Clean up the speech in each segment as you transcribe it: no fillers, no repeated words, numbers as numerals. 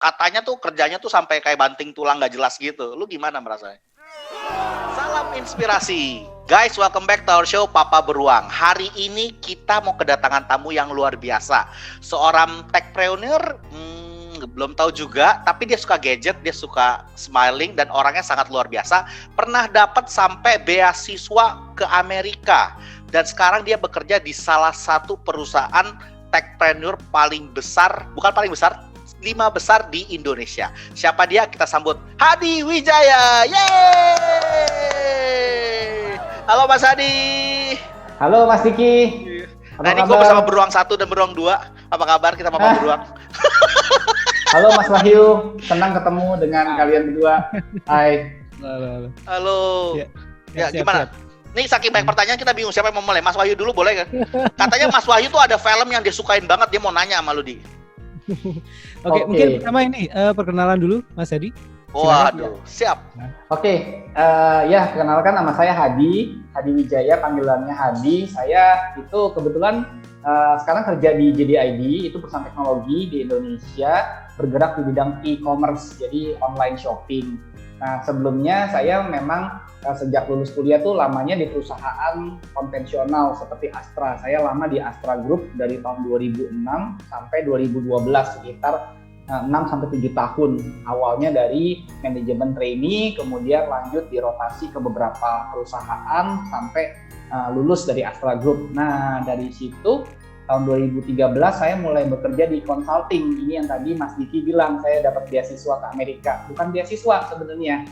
katanya tuh kerjanya tuh sampai kayak banting tulang nggak jelas gitu. Lu gimana merasanya? Salam inspirasi. Guys, welcome back to our show Papa Beruang. Hari ini kita mau kedatangan tamu yang luar biasa. Seorang techpreneur, belum tahu juga, tapi dia suka gadget, dia suka smiling, dan orangnya sangat luar biasa. Pernah dapat sampai beasiswa ke Amerika. Dan sekarang dia bekerja di salah satu perusahaan techpreneur paling besar, bukan paling besar, 5 besar di Indonesia. Siapa dia? Kita sambut Hadi Wijaya. Yeay! Halo Mas Hadi. Halo Mas Diki. Nah ini gue bersama Beruang 1 dan Beruang 2. Apa kabar kita Papa Beruang? Halo Mas Wahyu, senang ketemu dengan kalian berdua. Hai. Halo. Ya siap, gimana? Siap. Nih saking banyak pertanyaan kita bingung siapa yang mau mulai. Mas Wahyu dulu boleh kan? Katanya Mas Wahyu tuh ada film yang dia sukain banget, dia mau nanya sama lu Di. Oke, mungkin pertama ini perkenalan dulu Mas Hadi. Waduh, siap. Oke, ya kenalkan nama saya Hadi Wijaya, panggilannya Hadi. Saya itu kebetulan sekarang kerja di JDID, itu perusahaan teknologi di Indonesia, bergerak di bidang e-commerce, jadi online shopping. Nah, sebelumnya saya memang sejak lulus kuliah tuh lamanya di perusahaan konvensional seperti Astra. Saya lama di Astra Group dari tahun 2006 sampai 2012, sekitar 6-7 tahun. Awalnya dari manajemen trainee, kemudian lanjut dirotasi ke beberapa perusahaan sampai lulus dari Astra Group. Nah, dari situ tahun 2013 saya mulai bekerja di consulting. Ini yang tadi Mas Diki bilang saya dapat beasiswa ke Amerika. Bukan beasiswa sebenarnya.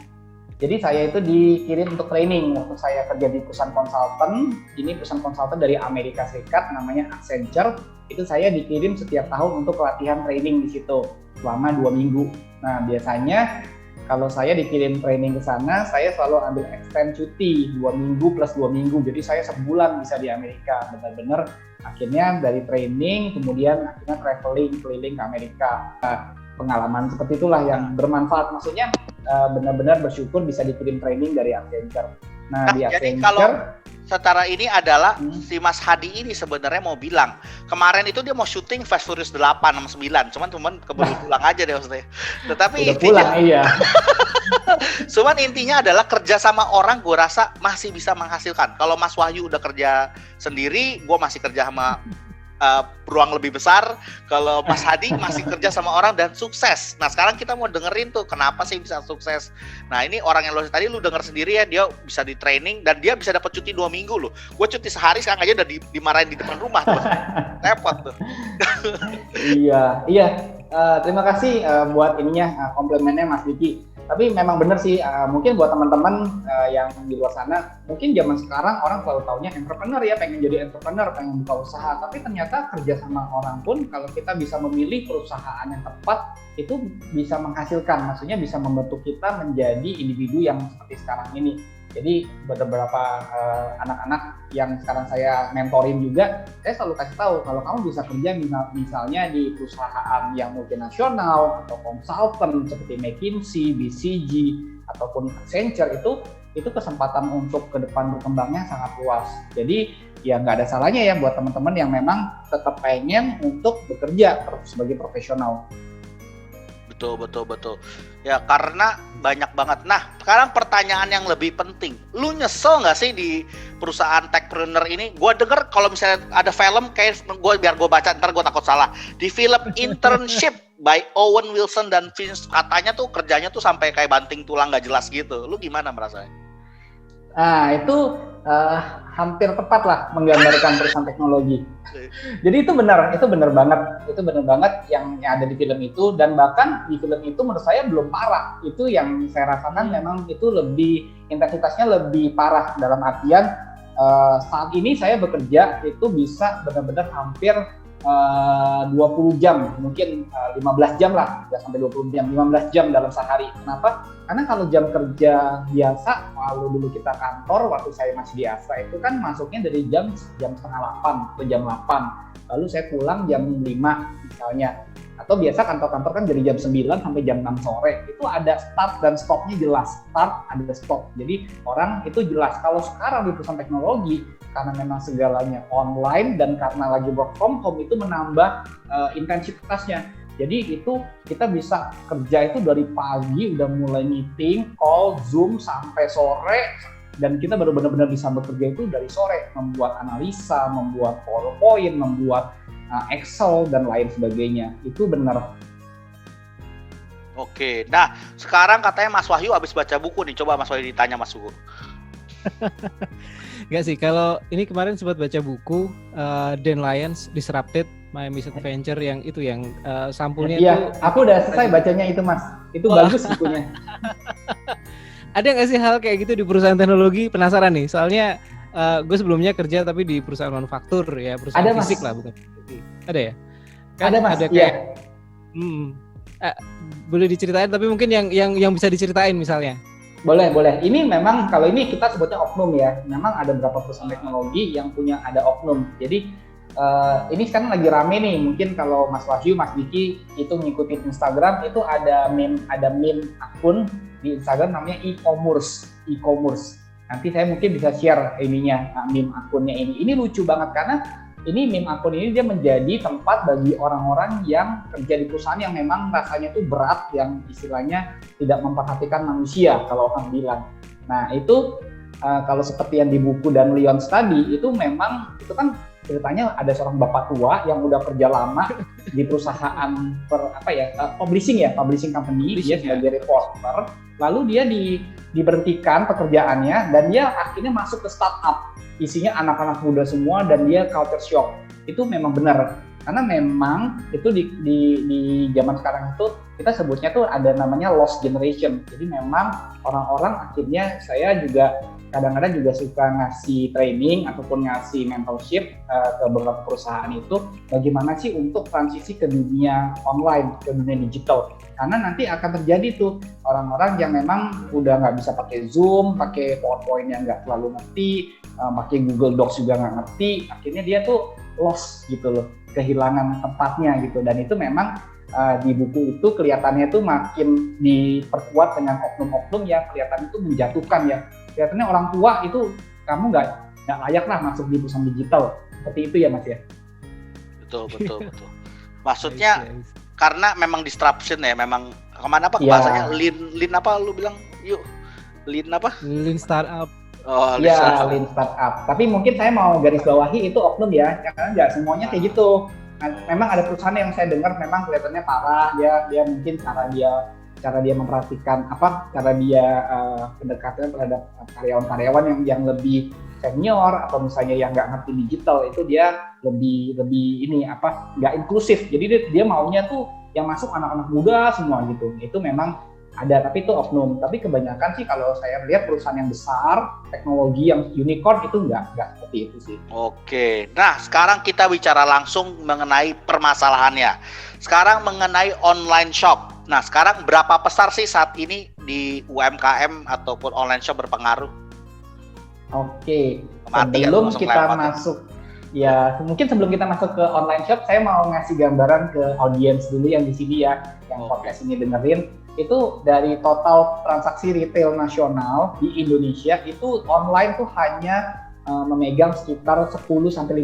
Jadi saya itu dikirim untuk training waktu saya kerja di perusahaan konsultan. Ini perusahaan konsultan dari Amerika Serikat namanya Accenture. Itu saya dikirim setiap tahun untuk latihan training di situ selama 2 minggu. Nah, biasanya kalau saya dikirim training ke sana, saya selalu ambil extend cuti 2 minggu plus 2 minggu. Jadi saya sebulan bisa di Amerika, benar-benar akhirnya dari training, kemudian akhirnya traveling keliling ke Amerika. Pengalaman seperti itulah yang bermanfaat. Maksudnya benar-benar bersyukur bisa dikirim training dari Accenture. Nah, di Accenture. Jadi kalau secara ini adalah si Mas Hadi ini sebenarnya mau bilang kemarin itu dia mau syuting Fast Furious 8 sama 9, cuman keburu pulang aja deh maksudnya. Tetapi udah pulang, iya. Cuman intinya adalah kerja sama orang gue rasa masih bisa menghasilkan. Kalau Mas Wahyu udah kerja sendiri, gue masih kerja sama peluang lebih besar. Kalau Mas Hadi masih kerja sama orang dan sukses. Nah sekarang kita mau dengerin tuh kenapa sih bisa sukses. Nah ini orang yang tadi lu denger sendiri ya, dia bisa di training dan dia bisa dapat cuti 2 minggu loh. Gue cuti sehari sekarang aja udah dimarahin di depan rumah tuh. Repot tuh. Iya. Terima kasih buat ininya komplimennya Mas Diki. Tapi memang benar sih, mungkin buat teman-teman yang di luar sana, mungkin zaman sekarang orang selalu taunya entrepreneur ya, pengen jadi entrepreneur, pengen buka usaha. Tapi ternyata kerja sama orang pun, kalau kita bisa memilih perusahaan yang tepat, itu bisa menghasilkan. Maksudnya bisa membentuk kita menjadi individu yang seperti sekarang ini. Jadi beberapa anak-anak yang sekarang saya mentorin juga, saya selalu kasih tahu kalau kamu bisa kerja misalnya di perusahaan yang multinasional atau konsultan seperti McKinsey, BCG ataupun Accenture, itu kesempatan untuk ke depan berkembangnya sangat luas. Jadi ya nggak ada salahnya ya buat teman-teman yang memang tetap pengen untuk bekerja sebagai profesional. Betul. Ya karena banyak banget. Nah sekarang pertanyaan yang lebih penting, lu nyesel nggak sih di perusahaan techpreneur ini? Gue denger kalau misalnya ada film kayak biar gue baca ntar gue takut salah. Di film Internship by Owen Wilson dan Vince, katanya tuh kerjanya tuh sampai kayak banting tulang nggak jelas gitu. Lu gimana merasanya? Nah itu hampir tepat lah menggambarkan perusahaan teknologi. Jadi itu benar banget yang ada di film itu, dan bahkan di film itu menurut saya belum parah. Itu yang saya rasakan memang itu lebih intensitasnya lebih parah, dalam artian saat ini saya bekerja itu bisa benar-benar hampir 20 jam, mungkin 15 jam lah, nggak sampai 20 jam, 15 jam dalam sehari. Kenapa? Karena kalau jam kerja biasa, kalau dulu kita kantor, waktu saya masih di Astra itu kan masuknya dari jam 7:30 atau jam 8, lalu saya pulang jam 5 misalnya. Atau biasa kantor-kantor kan dari jam 9 sampai jam 6 sore, itu ada start dan stopnya jelas, start ada stop, jadi orang itu jelas. Kalau sekarang di perusahaan teknologi, karena memang segalanya online dan karena lagi work from home, itu menambah intensitasnya. Jadi itu kita bisa kerja itu dari pagi udah mulai meeting, call, Zoom sampai sore, dan kita baru benar-benar bisa bekerja itu dari sore, membuat analisa, membuat PowerPoint, membuat Excel dan lain sebagainya. Itu benar. Oke, nah sekarang katanya Mas Wahyu habis baca buku nih. Coba Mas Wahyu ditanya Mas Sugo. Enggak sih, kalau ini kemarin sempat baca buku Dan Lyons Disrupted My Misadventure yang itu yang sampulnya Iya, itu. aku udah selesai bacanya itu Mas. Itu bagus bukunya. Ada nggak sih hal kayak gitu di perusahaan teknologi? Penasaran nih, soalnya gue sebelumnya kerja tapi di perusahaan manufaktur ya, perusahaan Ada, fisik Mas. lah bukan. Ada ya? Ada Mas, Ada iya. kayak, boleh diceritain tapi mungkin yang bisa diceritain misalnya. Boleh. Ini memang kalau ini kita sebutnya oknum ya. Memang ada beberapa perusahaan teknologi yang punya ada oknum. Jadi ini sekarang lagi rame nih. Mungkin kalau Mas Wahyu, Mas Diki itu ngikutin Instagram, itu ada meme akun di Instagram namanya e-commerce. Nanti saya mungkin bisa share ininya, meme akunnya ini. Ini lucu banget karena ini meme akun ini dia menjadi tempat bagi orang-orang yang kerja di perusahaan yang memang rasanya itu berat, yang istilahnya tidak memperhatikan manusia kalau orang bilang. Nah itu kalau seperti yang di buku Dan Lyons tadi, itu memang itu kan ceritanya ada seorang bapak tua yang udah kerja lama di perusahaan publishing company, dia sebagai reporter, lalu dia diberhentikan pekerjaannya dan dia akhirnya masuk ke startup. Isinya anak-anak muda semua dan dia culture shock. Itu memang benar. Karena memang itu di zaman sekarang itu kita sebutnya tuh ada namanya lost generation. Jadi memang orang-orang akhirnya, saya juga kadang-kadang juga suka ngasih training ataupun ngasih mentorship ke beberapa perusahaan itu bagaimana sih untuk transisi ke dunia online, ke dunia digital. Karena nanti akan terjadi tuh orang-orang yang memang udah nggak bisa pakai Zoom, pakai PowerPoint yang nggak terlalu ngerti, pakai Google Docs juga nggak ngerti, akhirnya dia tuh lost gitu loh, kehilangan tempatnya gitu. Dan itu memang di buku itu kelihatannya tuh makin diperkuat dengan oknum-oknum yang kelihatan itu menjatuhkan ya. Kelihatannya orang tua itu kamu nggak layak lah masuk di perusahaan digital, seperti itu ya Mas ya. Betul. Maksudnya karena memang disruption ya, memang kemana apa bahasanya lean apa lu bilang yuk lean apa? Lean startup. Oh, lean startup. Tapi mungkin saya mau garis bawahi itu oknum ya, karena nggak semuanya kayak gitu. Nah, memang ada perusahaan yang saya dengar memang kelihatannya parah, dia mungkin cara dia memperhatikan cara dia pendekatan terhadap karyawan-karyawan yang lebih senior atau misalnya yang nggak ngerti digital, itu dia lebih nggak inklusif. Jadi dia maunya tuh yang masuk anak-anak muda semua gitu. Itu memang ada, tapi itu oknum. Tapi kebanyakan sih kalau saya lihat perusahaan yang besar, teknologi yang unicorn itu nggak seperti itu sih. Oke, nah sekarang kita bicara langsung mengenai permasalahannya. Sekarang mengenai online shop. Nah sekarang berapa besar sih saat ini di UMKM ataupun online shop berpengaruh? Oke, sebelum kita masuk sebelum kita masuk ke online shop, saya mau ngasih gambaran ke audiens dulu yang di sini ya, yang podcast ini dengerin. Itu dari total transaksi retail nasional di Indonesia itu online tuh hanya memegang sekitar 10-15%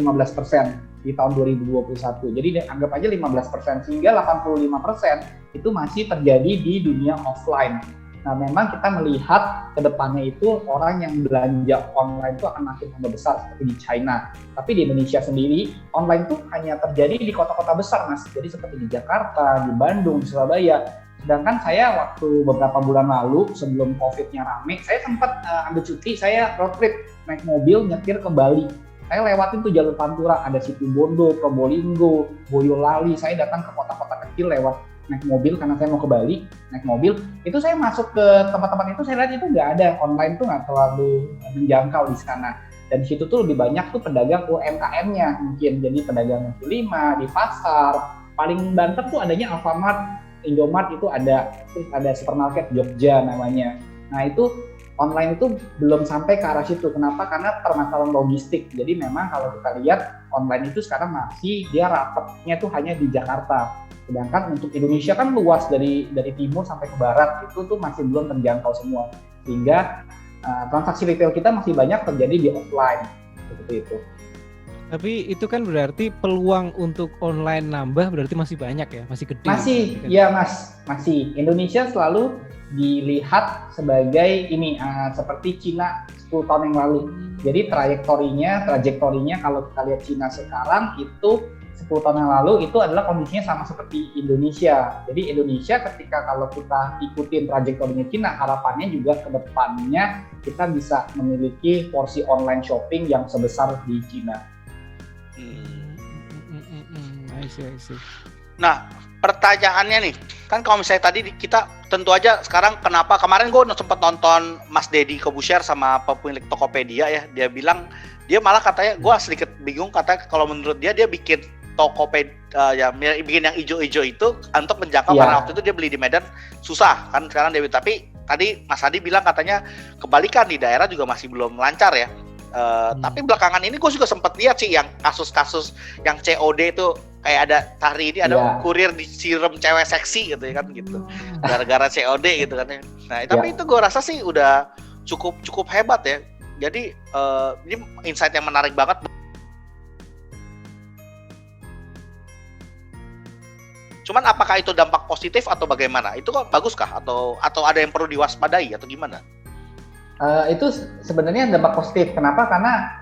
di tahun 2021. Jadi anggap aja 15%, sehingga 85% itu masih terjadi di dunia offline. Nah, memang kita melihat ke depannya itu orang yang belanja online itu akan makin tambah besar seperti di China. Tapi di Indonesia sendiri, online itu hanya terjadi di kota-kota besar, Mas. Jadi seperti di Jakarta, di Bandung, di Surabaya. Sedangkan saya waktu beberapa bulan lalu sebelum COVID-nya rame, saya sempat ambil cuti, saya road trip naik mobil nyetir ke Bali. Saya lewatin tuh jalur Pantura, ada Situbondo, Probolinggo, Boyolali. Saya datang ke kota-kota kecil lewat naik mobil karena saya mau ke Bali, naik mobil. Itu saya masuk ke tempat-tempat itu, saya lihat itu nggak ada, online tuh nggak terlalu menjangkau di sana. Dan di situ tuh lebih banyak tuh pedagang UMKM-nya mungkin, jadi pedagang kaki lima di pasar. Paling banter tuh adanya Alfamart, Indomart itu ada, terus ada supermarket Jogja namanya. Nah itu online itu belum sampai ke arah situ. Kenapa? Karena permasalahan logistik. Jadi memang kalau kita lihat online itu sekarang masih dia rapatnya tuh hanya di Jakarta. Sedangkan untuk Indonesia kan luas dari timur sampai ke barat, itu tuh masih belum terjangkau semua. Sehingga transaksi retail kita masih banyak terjadi di offline. Seperti itu. Tapi itu kan berarti peluang untuk online nambah berarti masih banyak ya, masih gede. Masih, Kan? ya Mas, masih. Indonesia selalu dilihat sebagai ini seperti Cina 10 tahun yang lalu. Jadi trajektorinya kalau kita lihat Cina sekarang itu 10 tahun yang lalu itu adalah kondisinya sama seperti Indonesia. Jadi Indonesia ketika kalau kita ikutin trajektorinya Cina, harapannya juga ke depannya kita bisa memiliki porsi online shopping yang sebesar di Cina. I see. Nah, pertanyaannya nih, kan kalau misalnya tadi kita tentu aja sekarang kenapa kemarin gue sempat nonton Mas Deddy Corbuzier sama pemilik Tokopedia ya, dia bilang dia malah katanya gue sedikit bingung katanya kalau menurut dia bikin Tokopedia bikin yang ijo-ijo itu untuk menjangkau karena waktu itu dia beli di Medan susah kan sekarang dia tapi tadi Mas Hadi bilang katanya kebalikan di daerah juga masih belum lancar ya. Tapi belakangan ini gue juga sempat lihat sih yang kasus-kasus yang COD itu kayak ada hari ini ada kurir disiram cewek seksi gitu ya kan gitu gara-gara COD gitu kan ya. Nah tapi itu gue rasa sih udah cukup hebat ya. Jadi ini insight yang menarik banget. Cuman apakah itu dampak positif atau bagaimana? Itu kok bagus kah atau ada yang perlu diwaspadai atau gimana? Itu sebenarnya dampak positif. Kenapa? Karena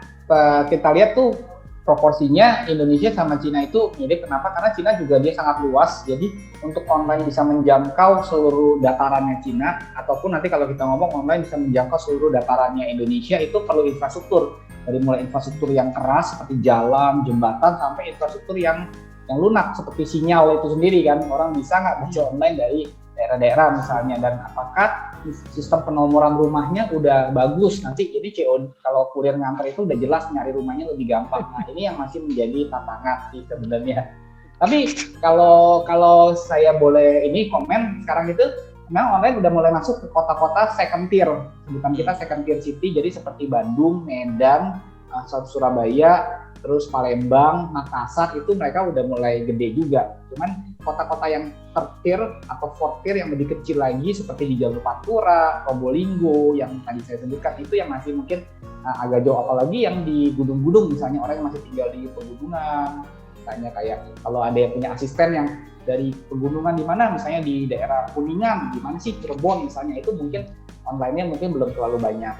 kita lihat tuh proporsinya Indonesia sama Cina itu mirip. Kenapa? Karena Cina juga dia sangat luas. Jadi untuk online bisa menjangkau seluruh datarannya Cina, ataupun nanti kalau kita ngomong online bisa menjangkau seluruh datarannya Indonesia, itu perlu infrastruktur. Dari mulai infrastruktur yang keras seperti jalan, jembatan, sampai infrastruktur yang lunak seperti sinyal itu sendiri kan. Orang bisa nggak baca online dari daerah-daerah misalnya, dan apakah sistem penomoran rumahnya udah bagus nanti, jadi COD kalau kurir nganter itu udah jelas nyari rumahnya lebih gampang. Nah ini yang masih menjadi tantangan sih sebenarnya. Tapi kalau saya boleh ini komen, sekarang itu memang online udah mulai masuk ke kota-kota second tier, sebutan kita second tier city, jadi seperti Bandung, Medan, Surabaya, terus Palembang, Makassar, itu mereka udah mulai gede juga. Cuman kota-kota yang third tier atau fourth tier yang lebih kecil lagi seperti di Jalur Pantura, Probolinggo yang tadi saya sebutkan, itu yang masih mungkin agak jauh, apalagi yang di gunung-gunung misalnya, orang yang masih tinggal di pegunungan, misalnya kayak kalau ada yang punya asisten yang dari pegunungan di mana, misalnya di daerah Kuningan, di mana sih, Cirebon misalnya, itu mungkin online-nya mungkin belum terlalu banyak.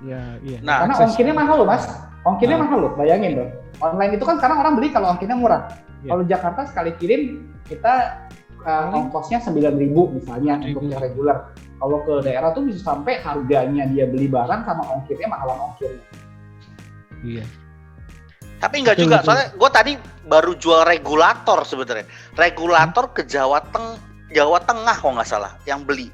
Iya. Nah, karena ongkirnya mahal loh Mas. Ongkirnya mahal loh, bayangin dong. Online itu kan sekarang orang beli kalau ongkirnya murah. Kalau Jakarta sekali kirim kita ongkosnya 9.000 misalnya untuk yang reguler. Kalau ke daerah tuh bisa sampai harganya dia beli barang sama ongkirnya mahalan ongkirnya. Iya. Tapi enggak juga, soalnya gue tadi baru jual regulator sebenarnya. Regulator ke Jawa Tengah kok nggak salah yang beli.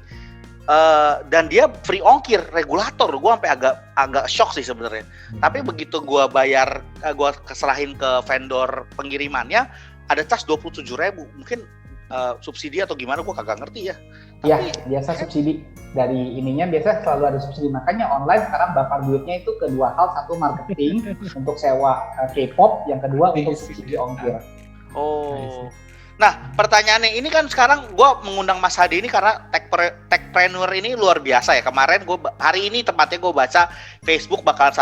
Dan dia free ongkir regulator, gue sampai agak shock sih sebenarnya. Tapi begitu gue bayar, gue keserahin ke vendor pengirimannya, ada cas 27.000, mungkin subsidi atau gimana, gue kagak ngerti ya. Iya, biasa subsidi dari ininya biasa selalu ada subsidi, makanya online sekarang bakar duitnya itu kedua hal, satu marketing untuk sewa K-pop, yang kedua untuk subsidi ongkir. Oh. Nah, pertanyaannya ini kan sekarang gue mengundang Mas Hadi ini karena techpreneur ini luar biasa ya. Kemarin hari ini tepatnya gue baca Facebook bakar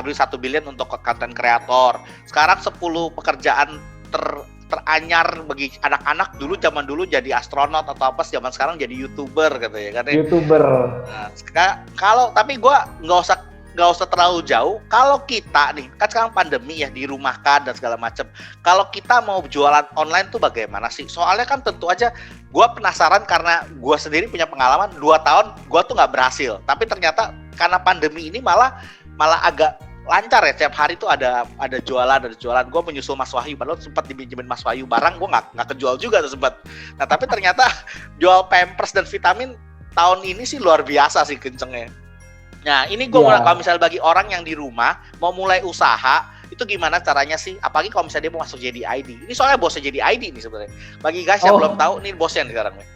duit 1 billion untuk content creator. Sekarang 10 pekerjaan teranyar bagi anak-anak zaman dulu jadi astronot atau apa, zaman sekarang jadi YouTuber gitu ya kan. YouTuber. Nah, tapi gue nggak usah terlalu jauh. Kalau kita nih, kan sekarang pandemi ya, dirumahkan dan segala macam. Kalau kita mau jualan online tuh bagaimana sih? Soalnya kan tentu aja gue penasaran karena gue sendiri punya pengalaman 2 tahun gue tuh nggak berhasil. Tapi ternyata karena pandemi ini malah agak lancar ya. Setiap hari tuh ada jualan. Gue menyusul Mas Wahyu, padahal sempat dipinjemin Mas Wahyu barang, gue nggak kejual juga tuh sempat. Nah tapi ternyata jual Pampers dan vitamin tahun ini sih luar biasa sih kencengnya. Nah ini gue kalau misalnya bagi orang yang di rumah mau mulai usaha, itu gimana caranya sih? Apalagi kalau misalnya dia mau masuk jadi ID. Ini soalnya bosnya jadi ID nih sebenarnya. Bagi guys yang belum tahu, nih bosnya nih sekarang nih.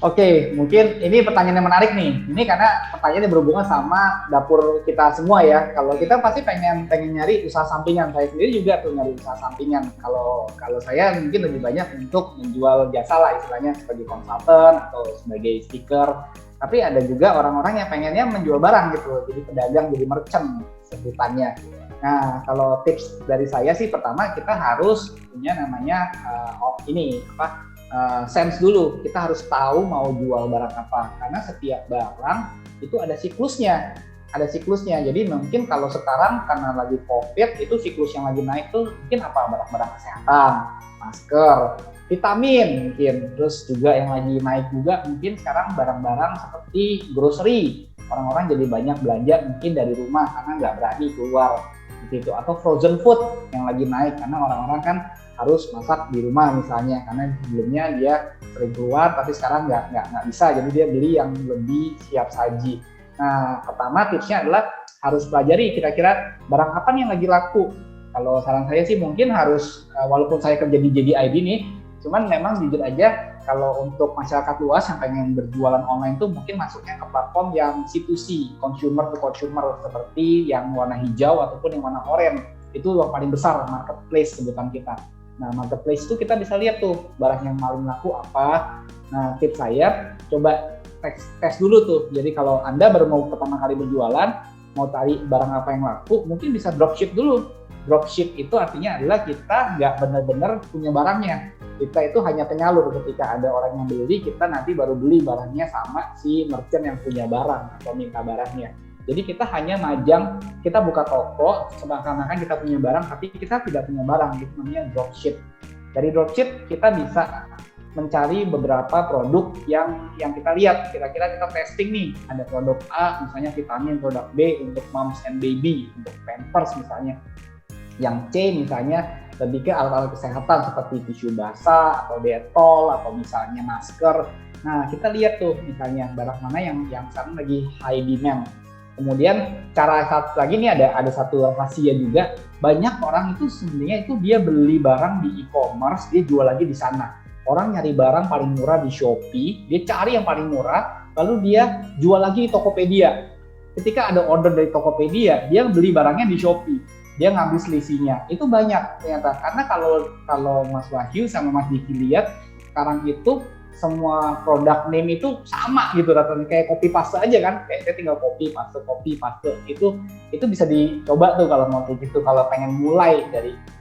Oke, mungkin ini pertanyaan yang menarik nih. Ini karena pertanyaannya berhubungan sama dapur kita semua ya. Kalau kita pasti pengen nyari usaha sampingan. Saya sendiri juga tuh nyari usaha sampingan. Kalau saya mungkin lebih banyak untuk menjual jasa lah, istilahnya sebagai konsultan atau sebagai speaker. Tapi ada juga orang-orang yang pengennya menjual barang gitu, jadi pedagang, jadi merchant sebutannya. Nah, kalau tips dari saya sih pertama kita harus punya namanya sense dulu. Kita harus tahu mau jual barang apa, karena setiap barang itu ada siklusnya. Jadi mungkin kalau sekarang karena lagi COVID itu siklus yang lagi naik tuh mungkin apa, barang-barang kesehatan, masker, vitamin mungkin. Terus juga yang lagi naik juga mungkin sekarang barang-barang seperti grocery. Orang-orang jadi banyak belanja mungkin dari rumah karena nggak berani keluar gitu. Atau frozen food yang lagi naik karena orang-orang kan harus masak di rumah misalnya, karena sebelumnya dia sering keluar tapi sekarang nggak bisa, jadi dia beli yang lebih siap saji. Nah, pertama tipsnya adalah harus pelajari kira-kira barang apa nih yang lagi laku. Kalau saran saya sih mungkin harus, walaupun saya kerja di JDID nih, cuman memang jujur aja kalau untuk masyarakat luas yang pengen berjualan online tuh mungkin masuknya ke platform yang C2C, consumer to consumer, seperti yang warna hijau ataupun yang warna oranye. Itu yang paling besar, marketplace sebutan kita. Nah, marketplace itu kita bisa lihat tuh barang yang paling laku apa. Nah, tips saya coba tes dulu tuh. Jadi kalau Anda baru mau pertama kali berjualan, mau cari barang apa yang laku, mungkin bisa dropship dulu. Dropship itu artinya adalah kita nggak benar-benar punya barangnya. Kita itu hanya penyalur, ketika ada orang yang beli, kita nanti baru beli barangnya sama si merchant yang punya barang atau minta barangnya. Jadi kita hanya majang, kita buka toko, seakan-akan kita punya barang, tapi kita tidak punya barang, itu namanya dropship. Dari dropship kita bisa mencari beberapa produk yang kita lihat, kira-kira kita testing nih, ada produk A, misalnya vitamin, produk B untuk moms and baby, untuk pampers misalnya. Yang C misalnya lebih ke alat-alat kesehatan seperti tisu basah, atau detol, atau misalnya masker. Nah, kita lihat tuh misalnya barang mana yang sekarang lagi high demand. Kemudian cara satu lagi nih ada satu rahasia juga, banyak orang itu sebenarnya itu dia beli barang di e-commerce, dia jual lagi di sana. Orang nyari barang paling murah di Shopee, dia cari yang paling murah, lalu dia jual lagi di Tokopedia. Ketika ada order dari Tokopedia, dia beli barangnya di Shopee, dia ngambil selisihnya. Itu banyak ternyata, karena kalau Mas Wahyu sama Mas Diki lihat, sekarang itu semua produk name itu sama gitu, rata-rata kayak copy paste aja kan, kayak saya tinggal copy paste itu bisa dicoba tuh kalau mau kayak gitu, kalau pengen mulai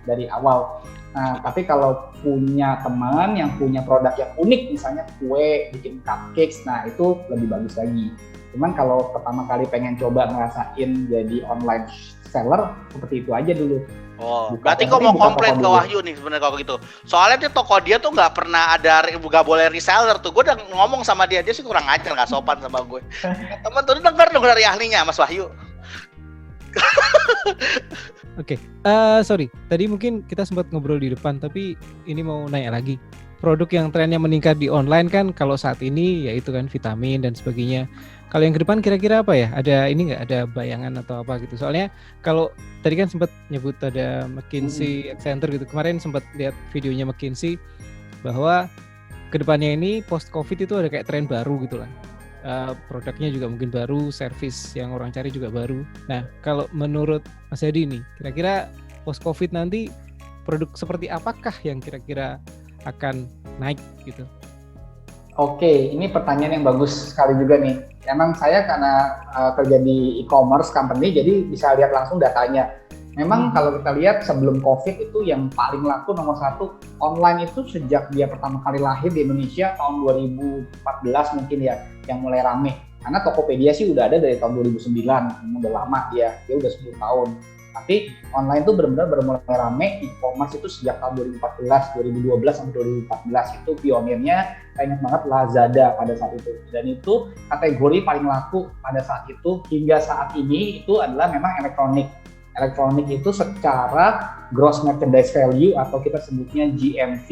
dari awal. Nah, tapi kalau punya teman yang punya produk yang unik, misalnya kue, bikin cupcakes, nah itu lebih bagus lagi. Cuman kalau pertama kali pengen coba ngerasain jadi online seller, seperti itu aja dulu. Oh, berarti kok mau komplain ke Wahyu nih sebenarnya kalau gitu. Soalnya dia toko dia tuh nggak pernah ada, nggak boleh reseller tuh. Gue udah ngomong sama dia sih kurang ajar, nggak sopan sama gue. Temen tuh denger dong dari ahlinya, Mas Wahyu. Oke, sorry. Tadi mungkin kita sempat ngobrol di depan, tapi ini mau nanya lagi. Produk yang trennya meningkat di online kan kalau saat ini yaitu kan vitamin dan sebagainya. Kalau yang ke depan kira-kira apa ya? Ada ini nggak, ada bayangan atau apa gitu? Soalnya kalau tadi kan sempat nyebut ada McKinsey, Accenture gitu. Kemarin sempat lihat videonya McKinsey bahwa kedepannya ini post COVID itu ada kayak tren baru gitu lah. Produknya juga mungkin baru, service yang orang cari juga baru. Nah, kalau menurut Mas Hadi nih, kira-kira post COVID nanti produk seperti apakah yang kira-kira akan naik gitu? Oke, ini pertanyaan yang bagus sekali juga nih. Emang saya karena kerja di e-commerce company, jadi bisa lihat langsung datanya. Memang kalau kita lihat sebelum COVID itu yang paling laku nomor satu online itu sejak dia pertama kali lahir di Indonesia tahun 2014 mungkin ya, yang mulai rame. Karena Tokopedia sih udah ada dari tahun 2009, udah lama dia udah 10 tahun. Tapi online itu benar-benar mulai rame, e-commerce itu sejak tahun 2014, 2012 sampai 2014 itu pionirnya, saya ingat banget Lazada pada saat itu. Dan itu kategori paling laku pada saat itu hingga saat ini itu adalah memang elektronik. Elektronik itu secara gross merchandise value atau kita sebutnya GMV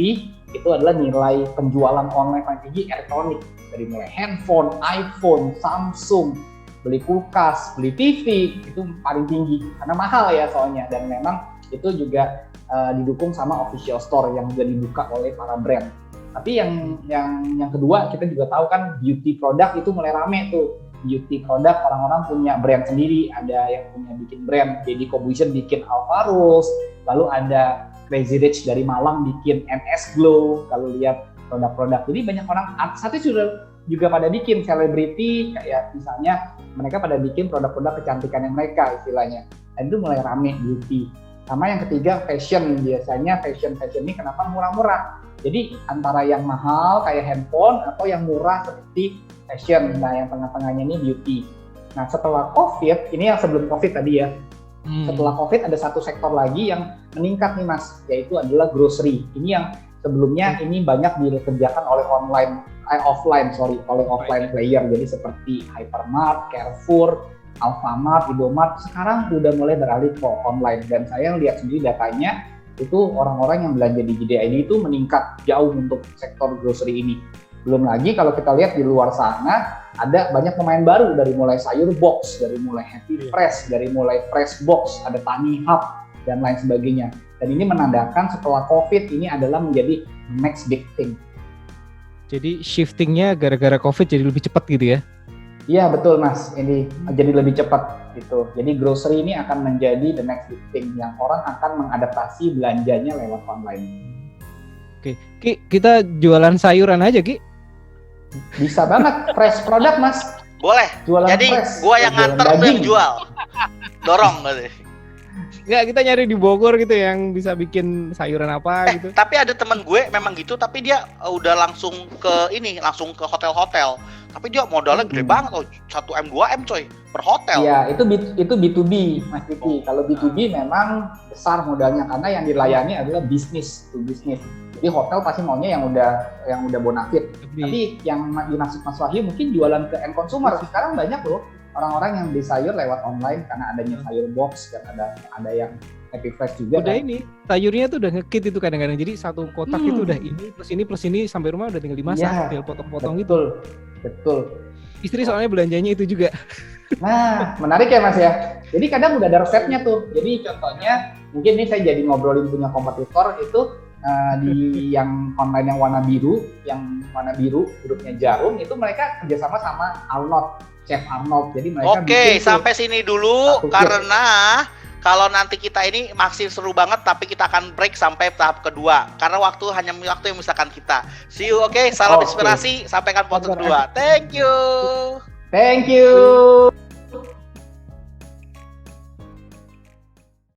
itu adalah nilai penjualan online paling tinggi elektronik, dari mulai handphone, iPhone, Samsung, beli kulkas, beli TV itu paling tinggi karena mahal ya soalnya, dan memang itu juga didukung sama official store yang juga dibuka oleh para brand. Tapi yang kedua kita juga tahu kan beauty product itu mulai rame tuh. Beauty product orang-orang punya brand sendiri, ada yang punya bikin brand, jadi Corbusier bikin Alpha Rose, lalu ada Crazy Rich dari Malang bikin NS Glow, kalau lihat produk-produk. Jadi banyak orang, artis sudah juga pada bikin selebriti, kayak misalnya mereka pada bikin produk-produk kecantikan yang mereka istilahnya. Dan itu mulai rame beauty. Sama yang ketiga fashion, biasanya fashion ini kenapa murah-murah. Jadi antara yang mahal kayak handphone atau yang murah seperti fashion. Nah yang tengah-tengahnya ini beauty. Nah setelah COVID, ini yang sebelum COVID tadi ya. Setelah COVID ada satu sektor lagi yang meningkat nih Mas, yaitu adalah grocery. Ini yang sebelumnya ini banyak dikerjakan oleh offline player. Jadi seperti Hypermart, Carrefour, Alfamart, Indomart sekarang udah mulai beralih ke online. Dan saya lihat sendiri datanya itu orang-orang yang belanja di JDID itu meningkat jauh untuk sektor grocery ini. Belum lagi kalau kita lihat di luar sana ada banyak pemain baru, dari mulai sayur box, dari mulai Happy Fresh, dari mulai Fresh Box, ada Tani Hub dan lain sebagainya. Dan ini menandakan setelah COVID ini adalah menjadi next big thing. Jadi shiftingnya gara-gara COVID jadi lebih cepat gitu ya? Iya betul Mas, ini jadi lebih cepat gitu. Jadi grocery ini akan menjadi the next big thing yang orang akan mengadaptasi belanjanya lewat online. Oke, Ki, kita jualan sayuran aja Ki. Bisa banget, fresh produk Mas. Boleh. Jualan Jadi fresh. gua yang Jualan nganter, lu yang daging. jual. Dorong gitu. Nggak, kita nyari di Bogor gitu yang bisa bikin sayuran apa gitu. Tapi ada temen gue memang gitu, tapi dia udah langsung ke hotel-hotel. Tapi dia modalnya gede banget, 1M 2M coy per hotel. Iya, itu B2B Mas Diki. Kalau B2B memang besar modalnya karena yang dilayani adalah bisnis to bisnis. Jadi hotel pasti maunya yang udah bonafit. Tapi yang dimaksud Mas Wahyu mungkin jualan ke end consumer. Sekarang banyak loh orang-orang yang beli sayur lewat online karena adanya sayur box dan ada yang Happy Fresh juga. Udah kan? ini sayurnya tuh udah ngekit itu kadang-kadang. Jadi satu kotak itu udah ini plus ini sampai rumah udah tinggal dimasak, tinggal potong-potong gitu. Betul. Istri soalnya belanjanya itu juga. Nah, menarik ya Mas ya. Jadi kadang udah ada resepnya tuh. Jadi contohnya mungkin ini saya jadi ngobrolin punya kompetitor itu di yang online yang warna biru hurufnya jarum itu mereka kerjasama sama Arnold, Chef Arnold. Jadi mereka Oke, sampai sini dulu satu karena kalau nanti kita ini masih seru banget, tapi kita akan break sampai tahap kedua karena waktu yang misalkan kita. See you, oke? Salam Oke. inspirasi, sampaikan foto kedua. Thank you. Thank you.